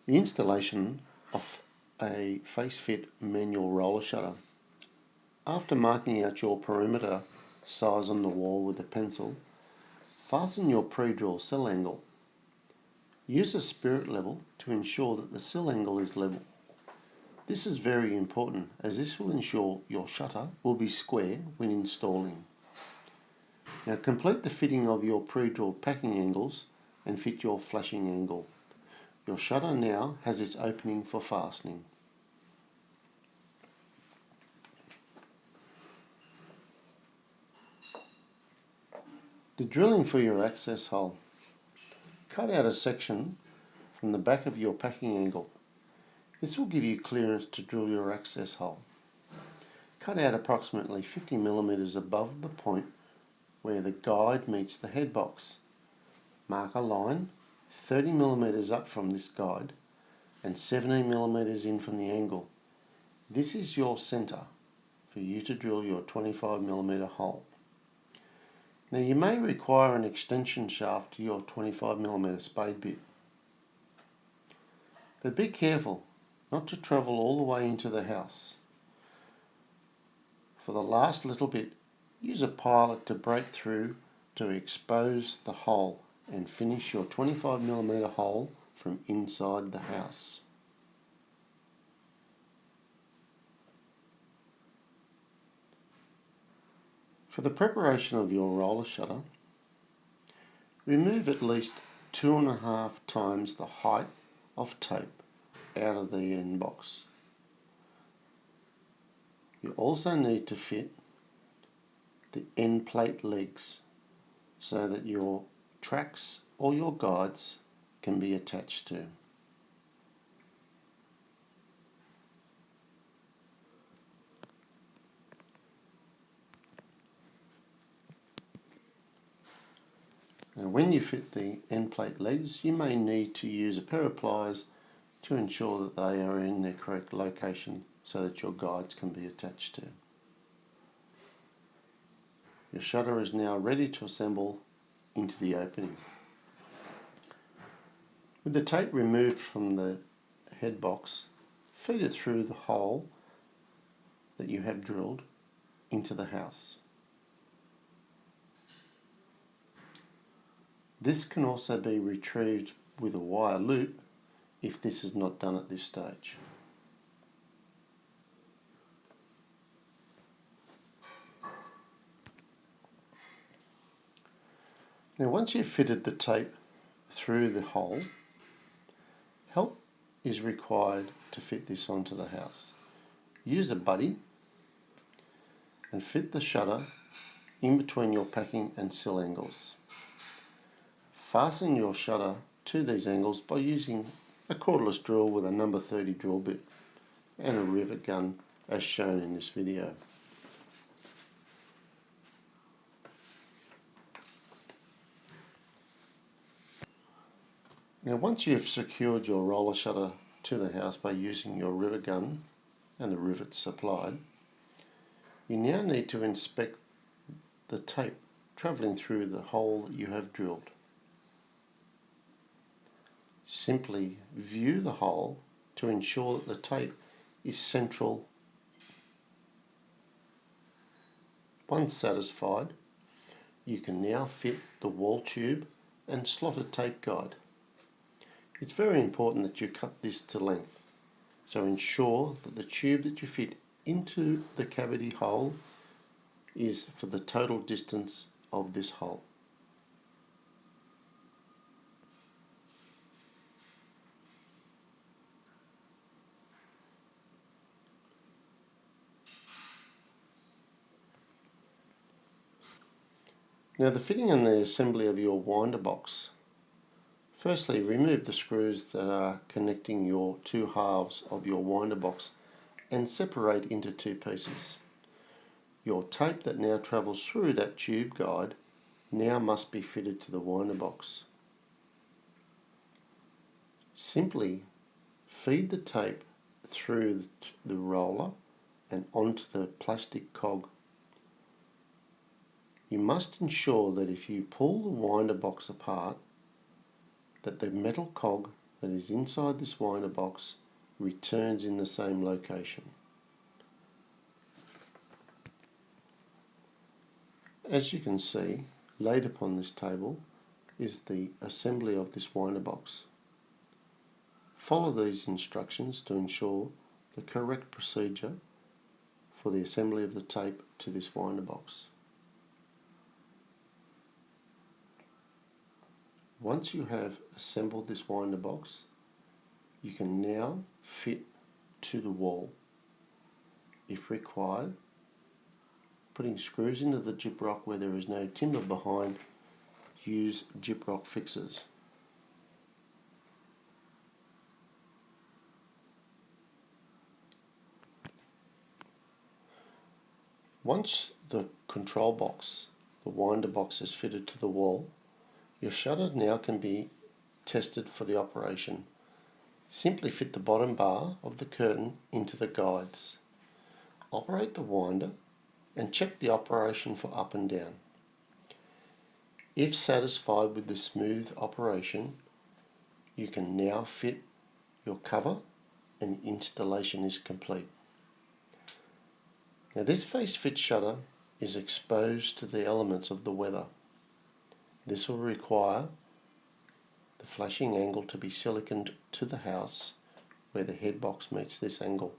The installation of a facefit manual roller shutter. After marking out your perimeter size on the wall with a pencil, fasten your pre-drill sill angle. Use a spirit level to ensure that the sill angle is level. This is very important as this will ensure your shutter will be square when installing. Now complete the fitting of your pre-drilled packing angles and fit your flashing angle. Your shutter now has its opening for fastening. The drilling for your access hole. Cut out a section from the back of your packing angle. This will give you clearance to drill your access hole. Cut out approximately 50 mm above the point where the guide meets the head box. Mark a line 30 mm up from this guide and 17 mm in from the angle. This is your centre for you to drill your 25 mm hole. Now you may require an extension shaft to your 25 mm spade bit. But be careful not to travel all the way into the house. For the last little bit, use a pilot to break through to expose the hole and finish your 25 mm hole from inside the house. For the preparation of your roller shutter, remove at least 2.5 times the height of tape out of the end box. You also need to fit the end plate legs so that your tracks or your guides can be attached to. Now when you fit the end plate legs, you may need to use a pair of pliers to ensure that they are in their correct location so that your guides can be attached to. Your shutter is now ready to assemble into the opening. With the tape removed from the head box, feed it through the hole that you have drilled into the house. This can also be retrieved with a wire loop if this is not done at this stage. Now once you've fitted the tape through the hole, help is required to fit this onto the house. Use a buddy and fit the shutter in between your packing and sill angles. Fasten your shutter to these angles by using a cordless drill with a number 30 drill bit and a rivet gun as shown in this video. Now once you've secured your roller shutter to the house by using your rivet gun and the rivets supplied, you now need to inspect the tape travelling through the hole that you have drilled. Simply view the hole to ensure that the tape is central. Once satisfied, you can now fit the wall tube and slotted tape guide. It's very important that you cut this to length, so ensure that the tube that you fit into the cavity hole is for the total distance of this hole. Now the fitting and the assembly of your winder box. Firstly, remove the screws that are connecting your two halves of your winder box and separate into two pieces. Your tape that now travels through that tube guide now must be fitted to the winder box. Simply feed the tape through the roller and onto the plastic cog. You must ensure that if you pull the winder box apart, that the metal cog that is inside this winder box returns in the same location. As you can see, laid upon this table is the assembly of this winder box. Follow these instructions to ensure the correct procedure for the assembly of the tape to this winder box. Once you have assembled this winder box, you can now fit to the wall. If required, putting screws into the gyprock where there is no timber behind, use gyprock fixers. Once the control box, the winder box, is fitted to the wall, your shutter now can be tested for the operation. Simply fit the bottom bar of the curtain into the guides. Operate the winder and check the operation for up and down. If satisfied with the smooth operation, you can now fit your cover and the installation is complete. Now this face fit shutter is exposed to the elements of the weather. This will require the flashing angle to be siliconed to the house where the head box meets this angle.